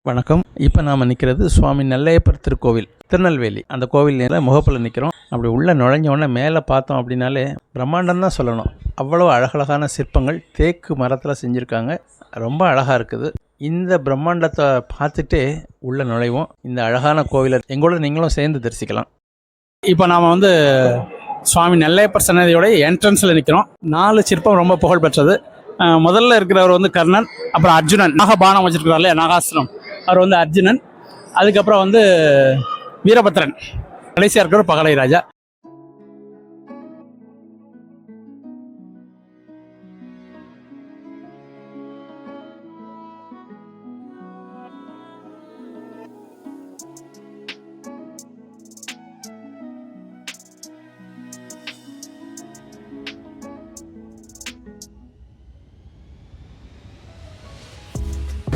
வணக்கம். இப்போ நாம் நிற்கிறது சுவாமி நெல்லையப்பர் திருக்கோவில், திருநெல்வேலி. அந்த கோவில் முகப்பில் நிற்கிறோம். அப்படி உள்ளே நுழைஞ்சோடனே மேலே பார்த்தோம் அப்படின்னாலே பிரம்மாண்டம் தான் சொல்லணும். அவ்வளோ அழகழகான சிற்பங்கள் தேக்கு மரத்தில் செஞ்சுருக்காங்க. ரொம்ப அழகாக இருக்குது. இந்த பிரம்மாண்டத்தை பார்த்துட்டே உள்ளே நுழைவோம். இந்த அழகான கோவிலை எங்களோட நீங்களும் சேர்ந்து தரிசிக்கலாம். இப்போ நாம் சுவாமி நெல்லையப்பர் சன்னதியோடைய என்ட்ரன்ஸில் நிற்கிறோம். 4 சிற்பம் ரொம்ப புகழ்பெற்றது. முதல்ல இருக்கிறவர் கர்ணன், அப்புறம் அர்ஜுனன், நாகபானம் வச்சிருக்கிறார் இல்லையா, நாகாஸ்திரம், அவர் அர்ஜுனன். அதுக்கப்புறம் வீரபத்ரன், கடைசியாக இருக்கிறவர் பகலை ராஜா.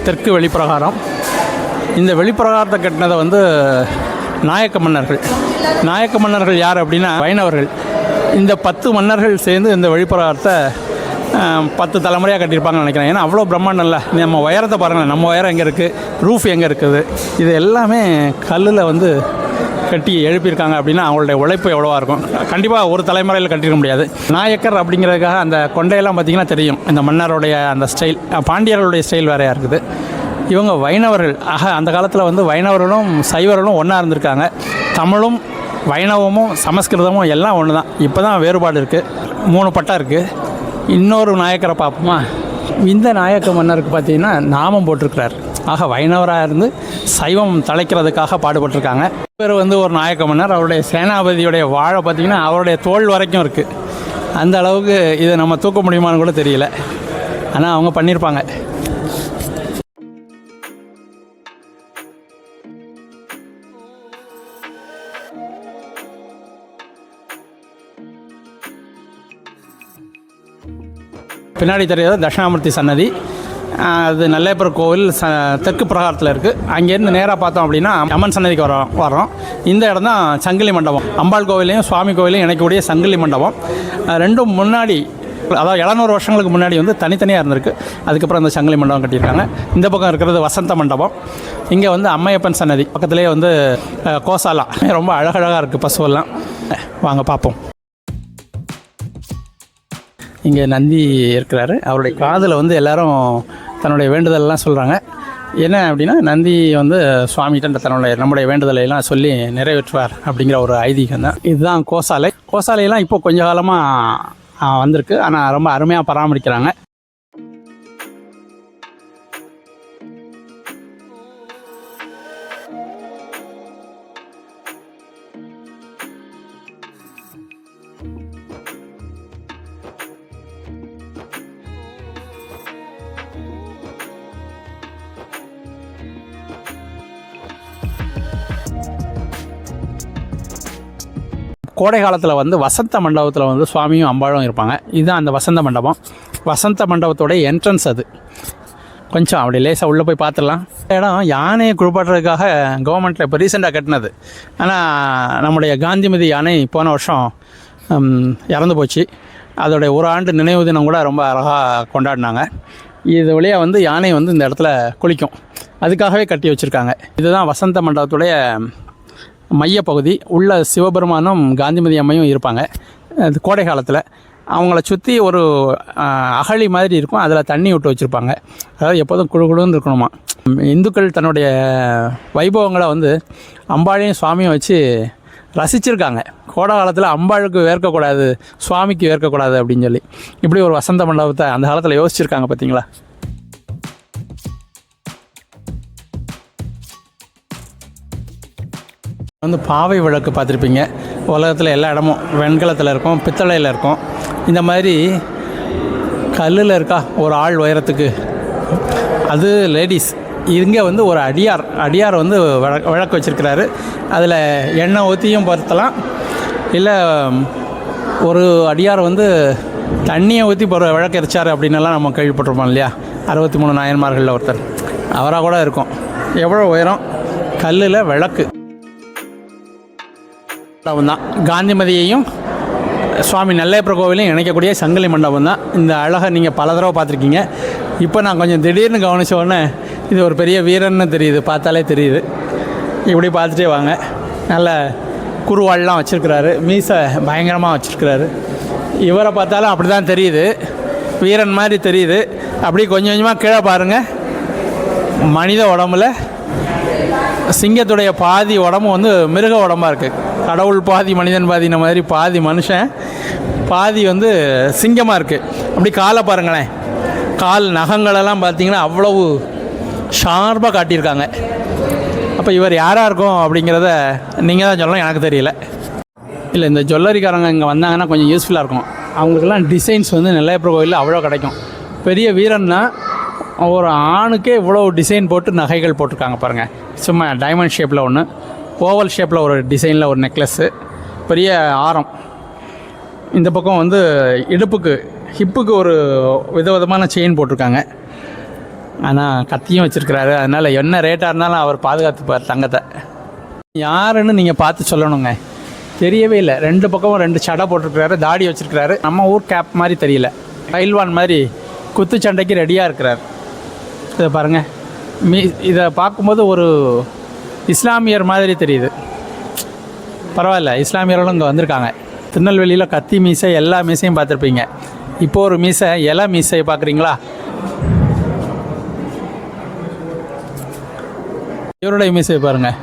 தெற்கு வெளிப்பிரகாரம். இந்த வெளிப்பிரகாரத்தை கட்டினதை நாயக்க மன்னர்கள். நாயக்க மன்னர்கள் யார் அப்படின்னா வைணவர்கள். இந்த 10 மன்னர்கள் சேர்ந்து இந்த வெளிப்பிரகாரத்தை 10 தலைமுறையாக கட்டியிருப்பாங்கன்னு நினைக்கிறேன். ஏன்னா அவ்வளோ பிரம்மாண்டம் இல்லை. நம்ம உயரத்தை பாருங்கள், நம்ம உயரம் எங்கே இருக்குது, ரூஃப் எங்கே இருக்குது, இது எல்லாமே கல்லில் கட்டி எழுப்பியிருக்காங்க. அப்படின்னா அவங்களுடைய உழைப்பு எவ்வளோவா இருக்கும். கண்டிப்பாக ஒரு தலைமுறையில் கட்டியிருக்க முடியாது. நாயக்கர் அப்படிங்கிறதுக்காக அந்த கொண்டையெல்லாம் பார்த்திங்கன்னா தெரியும். இந்த மன்னருடைய அந்த ஸ்டைல், பாண்டியர்களுடைய ஸ்டைல் வேறையாக இருக்குது. இவங்க வைணவர்கள். அந்த காலத்தில் வைணவர்களும் சைவர்களும் ஒன்றா இருந்திருக்காங்க. தமிழும் வைணவமும் சமஸ்கிருதமும் எல்லாம் ஒன்று தான். இப்போ தான் வேறுபாடு இருக்குது. 3 பட்டா இருக்குது. இன்னொரு நாயக்கரை பார்ப்போமா. இந்த நாயக்க மன்னருக்கு பார்த்திங்கன்னா நாமம் போட்டிருக்கிறார். வைணவராக இருந்து சைவம் தலைக்கிறதுக்காக பாடுபட்டிருக்காங்க. பேர் ஒரு நாயக்க மன்னர். அவருடைய சேனாபதியுடைய வாழை பார்த்திங்கன்னா அவருடைய தோள் வரைக்கும் இருக்குது. அந்த அளவுக்கு இதை நம்ம தூக்க முடியுமான்னு கூட தெரியல. ஆனால் அவங்க பண்ணியிருப்பாங்க. பின்னாடி தெரியாத தட்சிணாமூர்த்தி சன்னதி. அது நெல்லையப்பர் கோவில் தெற்கு பிரகாரத்தில் இருக்குது. அங்கேருந்து நேராக பார்த்தோம் அப்படின்னா அம்மன் சன்னதிக்கு வரோம். இந்த இடம் தான் சங்கிலி மண்டபம். அம்பாள் கோவிலையும் சுவாமி கோவிலையும் இணைக்கக்கூடிய சங்கிலி மண்டபம். ரெண்டும் முன்னாடி, அதாவது 700 வருஷங்களுக்கு முன்னாடி தனித்தனியாக இருந்திருக்கு. அதுக்கப்புறம் அந்த சங்கிலி மண்டபம் கட்டியிருக்காங்க. இந்த பக்கம் இருக்கிறது வசந்த மண்டபம். இங்கே அம்மையப்பன் சன்னதி பக்கத்துலேயே கோசாலா. ரொம்ப அழகழகாக இருக்குது பசுவெல்லாம். வாங்க பார்ப்போம். இங்கே நந்தி இருக்கிறாரு. அவருடைய காதில் எல்லோரும் தன்னுடைய வேண்டுதலெல்லாம் சொல்கிறாங்க. என்ன அப்படின்னா, நந்தி சுவாமிகிட்ட நம்முடைய வேண்டுதலையெல்லாம் சொல்லி நிறைவேற்றுவார் அப்படிங்கிற ஒரு ஐதீகம் தான். இதுதான் கோசாலை. கோசாலையெல்லாம் இப்போ கொஞ்ச காலமாக வந்திருக்கு. ஆனால் ரொம்ப அருமையாக பராமரிக்கிறாங்க. கோடை காலத்தில் வசந்த மண்டபத்தில் சுவாமியும் அம்பாளும் இருப்பாங்க. இதுதான் அந்த வசந்த மண்டபம். வசந்த மண்டபத்தோடைய என்ட்ரன்ஸ். அது கொஞ்சம் அப்படி லேசாக உள்ளே போய் பார்த்துடலாம். இடம் யானையை குளிப்பாட்டுறதுக்காக கவர்மெண்ட்டில் இப்போ ரீசெண்டாக கட்டினது. ஆனால் நம்முடைய காந்திமதி யானை போன வருஷம் இறந்து போச்சு. அதோடைய 1 ஆண்டு நினைவு தினம் கூட ரொம்ப அழகாக கொண்டாடினாங்க. இது வழியாக யானை இந்த இடத்துல குளிக்கும். அதுக்காகவே கட்டி வச்சுருக்காங்க. இதுதான் வசந்த மண்டபத்துடைய மையப்பகுதி. உள்ள சிவபெருமானும் காந்திமதி அம்மையும் இருப்பாங்க. அது கோடை காலத்தில் அவங்கள சுற்றி ஒரு அகழி மாதிரி இருக்கும். அதில் தண்ணி விட்டு வச்சுருப்பாங்க. அதாவது எப்போதும் குழுன்னு இருக்கணுமா. இந்துக்கள் தன்னுடைய வைபவங்களை அம்பாளையும் சுவாமியும் வச்சு ரசிச்சிருக்காங்க. கோடை காலத்தில் அம்பாளுக்கு வேர்க்கக்கூடாது, சுவாமிக்கு வேர்க்கக்கூடாது அப்படின்னு சொல்லி இப்படி ஒரு வசந்த மண்டபத்தை அந்த காலத்தில் யோசிச்சுருக்காங்க. பார்த்தீங்களா? பாவை விளக்கு பார்த்துருப்பீங்க. உலகத்தில் எல்லா இடமும் வெண்கலத்தில் இருக்கும், பித்தளையில் இருக்கும். இந்த மாதிரி கல்லில் இருக்கா ஒரு ஆள் உயரத்துக்கு, அது லேடிஸ். இங்கே ஒரு அடியார் விளக்கு வச்சுருக்கிறாரு. அதில் எண்ணெய் ஊற்றியும் பருத்தலாம். இல்லை ஒரு அடியார் தண்ணியை ஊற்றி விளக்கு எரிச்சார் அப்படின்னலாம் நம்ம கேள்விப்பட்டிருப்போம் இல்லையா. 63 நாயன்மார்களில் ஒருத்தர் அவராக கூட இருக்கும். எவ்வளோ உயரம், கல்லில் விளக்கு. தான் காந்திமதியையும் சுவாமி நெல்லையப்பர் கோவிலையும் இணைக்கக்கூடிய சங்கிலி மண்டபம் தான். இந்த அழகை நீங்கள் பல தடவை பார்த்துருக்கீங்க. இப்போ நான் கொஞ்சம் திடீர்னு கவனித்த உடனே இது ஒரு பெரிய வீரன்னு தெரியுது, பார்த்தாலே தெரியுது. இப்படி பார்த்துட்டே வாங்க. நல்ல குருவாள்லாம் வச்சுருக்கிறாரு, மீசை பயங்கரமாக வச்சுருக்கிறாரு. இவரை பார்த்தாலும் அப்படி தான் தெரியுது, வீரன் மாதிரி தெரியுது. அப்படி கொஞ்சம் கொஞ்சமாக கீழே பாருங்கள், மனித உடம்புல சிங்கத்துடைய பாதி உடம்பு வந்து மிருக உடம்பாக இருக்குது. கடவுள் பாதி மனிதன் பாதின மாதிரி பாதி மனுஷன் பாதி வந்து சிங்கமாக இருக்குது. அப்படி காலை பாருங்களேன், கால் நகங்களெல்லாம் பார்த்தீங்கன்னா அவ்வளவு ஷார்ப்பாக காட்டியிருக்காங்க. அப்போ இவர் யாராக இருக்கும் அப்படிங்கிறத நீங்கள் தான் சொல்லணும், எனக்கு தெரியல. இல்லை, இந்த ஜுவல்லரிக்காரங்க இங்கே வந்தாங்கன்னா கொஞ்சம் யூஸ்ஃபுல்லாக இருக்கும். அவங்களுக்கெல்லாம் டிசைன்ஸ் வந்து நெல்லையப்பர் கோயிலில் அவ்வளோ கிடைக்கும். பெரிய வீரன்னா ஒரு ஆணுக்கே இவ்வளோ டிசைன் போட்டு நகைகள் போட்டிருக்காங்க பாருங்கள். சும்மா டைமண்ட் ஷேப்பில் ஒன்று, ஓவல் ஷேப்பில் ஒரு டிசைனில் ஒரு நெக்லஸ்ஸு, பெரிய ஆரம். இந்த பக்கம் வந்து இடுப்புக்கு ஹிப்புக்கு ஒரு விதவிதமான செயின் போட்டிருக்காங்க. ஆனால் கத்தியும் வச்சுருக்கிறாரு. அதனால் என்ன ரேட்டாக இருந்தாலும் அவர் பாதுகாத்துப்பார் தங்கத்தை. யாருன்னு நீங்கள் பார்த்து சொல்லணுங்க, தெரியவே இல்லை. 2 பக்கமும் 2 சடை போட்டிருக்கிறாரு, தாடி வச்சுருக்கிறாரு. நம்ம ஊர் கேப் மாதிரி தெரியல, பைல்வான் மாதிரி குத்துச்சண்டைக்கு ரெடியாக இருக்கிறார். இதை பாருங்கள், இதை பார்க்கும்போது ஒரு இஸ்லாமியர் மாதிரி தெரியுது. பரவாயில்ல, இஸ்லாமியர்களும் இங்கே வந்திருக்காங்க. திருநெல்வேலியில் கத்தி மீசை எல்லா மீசையும் பார்த்துருப்பீங்க. இப்போது ஒரு மீசை, இலை மீசையை பார்க்குறீங்களா? இவருடைய மீசையை பாருங்கள்,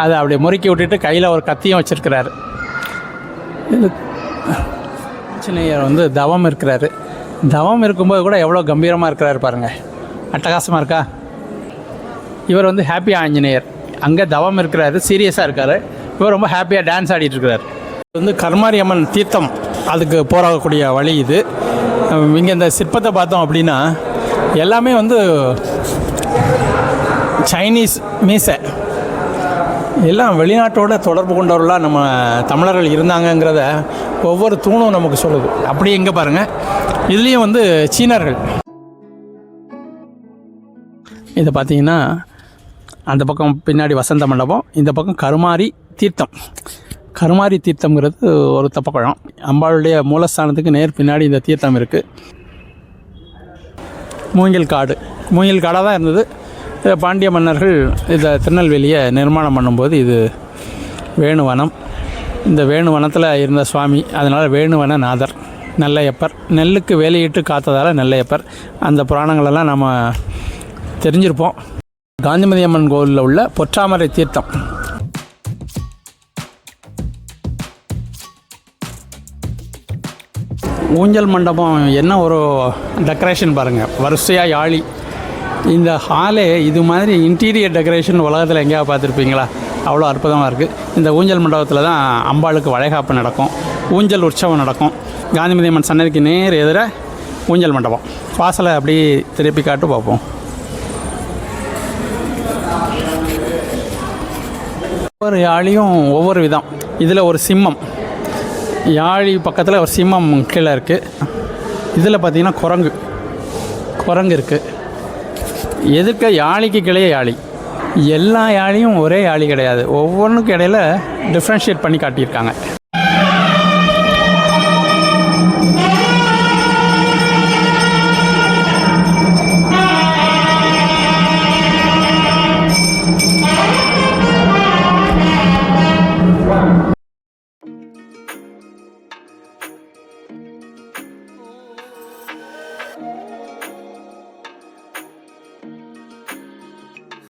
அதை அப்படியே முறுக்கி விட்டுட்டு கையில் ஒரு கத்தியும் வச்சுருக்கிறாரு. இது ஆஞ்சநேயர் வந்து தவம் இருக்கிறாரு. தவம் இருக்கும்போது கூட எவ்வளோ கம்பீரமாக இருக்கிறாரு பாருங்கள், அட்டகாசமாக இருக்கா? இவர் வந்து ஹாப்பி ஆஞ்சநேயர். அங்கே தவம் இருக்கிறாரு, சீரியஸாக இருக்கார். இவர் ரொம்ப ஹாப்பியாக டான்ஸ் ஆடிட்டு இருக்கிறார். இது வந்து கருமாரி அம்மன் தீர்த்தம், அதுக்கு போகக்கூடிய வழி இது. இங்கே இந்த சிற்பத்தை பார்த்தோம் அப்படின்னா எல்லாமே வந்து சைனீஸ் மீசை, எல்லாம் வெளிநாட்டோட தொடர்பு கொண்டவர்களாக நம்ம தமிழர்கள் இருந்தாங்கங்கிறத ஒவ்வொரு தூணும் நமக்கு சொல்லுது. அப்படி எங்கே பாருங்கள், இதுலேயும் வந்து சீனர்கள். இதை பார்த்தீங்கன்னா அந்த பக்கம் பின்னாடி வசந்த மண்டபம், இந்த பக்கம் கருமாரி தீர்த்தம். கருமாரி தீர்த்தம்ங்கிறது ஒரு தப்பக்குழம். அம்பாளுடைய மூலஸ்தானத்துக்கு நேர் பின்னாடி இந்த தீர்த்தம் இருக்குது. மூங்கில் காடாக தான் இருந்தது. பாண்டிய மன்னர்கள் இதை திருநெல்வேலியை நிர்மாணம் பண்ணும்போது இது வேணுவனம். இந்த வேணுவனத்தில் இருந்த சுவாமி, அதனால் வேணுவன நாதர், நெல்லையப்பர். நெல்லுக்கு வேலையிட்டு காத்ததால் நெல்லையப்பர். அந்த புராணங்களெல்லாம் நம்ம தெரிஞ்சிருப்போம். காந்திமதி அம்மன் கோவிலில் உள்ள பொற்றாமரை தீர்த்தம். ஊஞ்சல் மண்டபம் என்ன ஒரு டெக்கரேஷன் பாருங்கள், வரிசையாக யாழி. இந்த ஹாலே இது மாதிரி இன்டீரியர் டெக்கரேஷன் உலகத்தில் எங்கேயாவது பார்த்துருப்பீங்களா? அவ்வளோ அற்புதமாக இருக்குது. இந்த ஊஞ்சல் மண்டபத்தில் தான் அம்பாளுக்கு வளைகாப்பு நடக்கும், ஊஞ்சல் உற்சவம் நடக்கும். காந்திமதி அம்மன் சன்னதிக்கு நேர் எதிர ஊஞ்சல் மண்டபம். வாசலை அப்படி திருப்பி காட்டு பார்ப்போம். ஒவ்வொரு யாழியும் ஒவ்வொரு விதம். இதில் ஒரு சிம்மம், யாழி பக்கத்தில் ஒரு சிம்மம் கீழே இருக்குது. இதில் பார்த்திங்கன்னா குரங்கு இருக்குது. எதுக்க யாழிக்கு கிளைய யாழி. எல்லா யாழியும் ஒரே யாழி கிடையாது, ஒவ்வொன்றுக்கும் இடையில் டிஃப்ரென்ஷியேட் பண்ணி காட்டியிருக்காங்க.